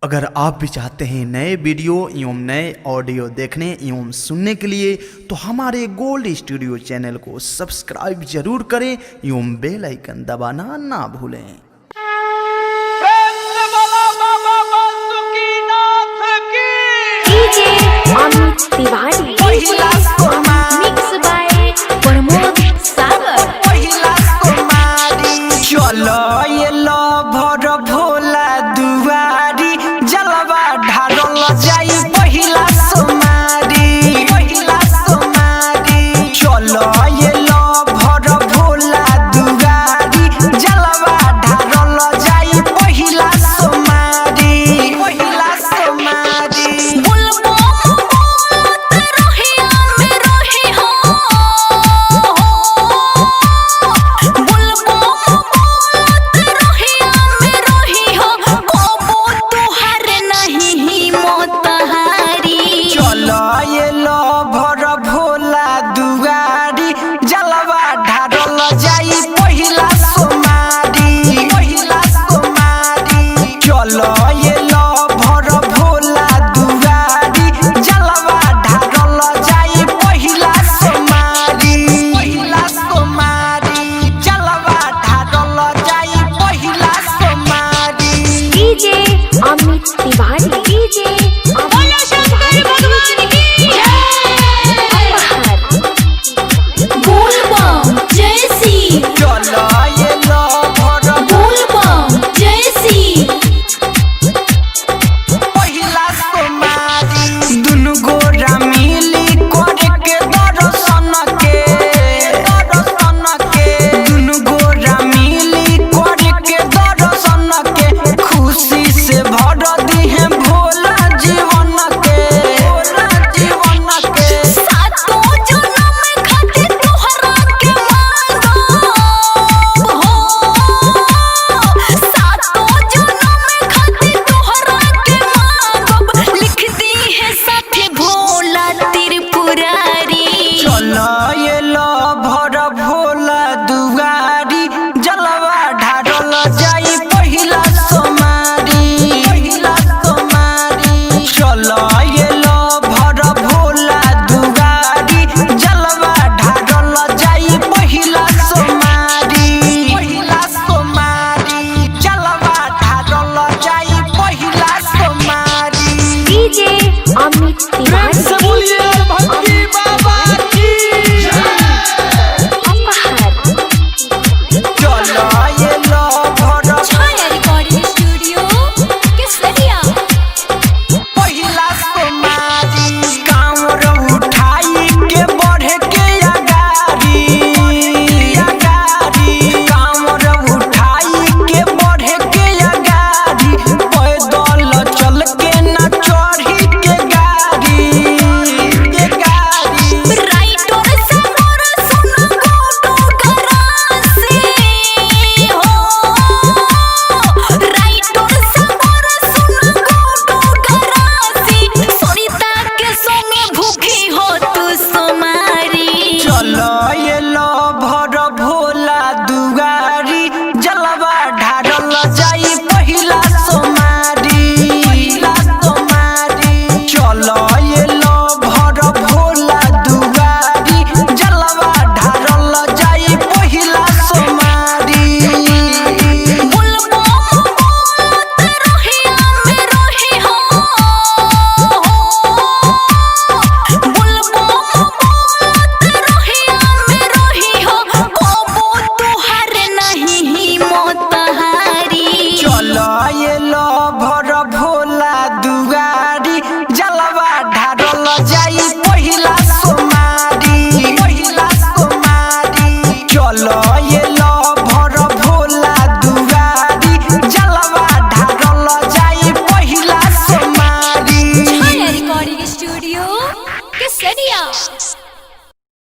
अगर आप भी चाहते हैं नए वीडियो एवं नए ऑडियो देखने एवं सुनने के लिए तो हमारे गोल्ड स्टूडियो चैनल को सब्सक्राइब जरूर करें एवं बेल आइकन दबाना ना भूलें। अमित तिवारी मिक्स बाय प्रमोद सागर। चलो ये लो भर भोला दुआरी जलवा ढारल जाई पहिला सोमारी चलो ये लो भर भोला दुआरी जलवा ढारल जाई पहिला सोमारी ये लो भर भोला दुआरी जलवा ढारल जाई पहिला सोमारी चलो ये लो भर भोला दुआरी जलवा ढारल जाई पहिला सोमारी जलवा ढारल जाई पहिला सोमारी। डीजे अमित तिवारी ये लो भर भोला दुआरी जलवा ढारल जाई पहिला सोमारी चलो ये लो भर भोला दुआरी जलवा ढारल जाई पहिला सोमारी जलवा ढारल जाई पहिला सोमारी। डीजे अमित तिवारी ये लो भर भोला दुआरी जलवा ढारल जाई पहिला सोमारी चलो ये लो भर भोला दुआरी जलवा ढारल जाई पहिला सोमारी। ये लो भर भोला दुआरी जलवा ढारल जाई पहिला सोमारी चलो ये लो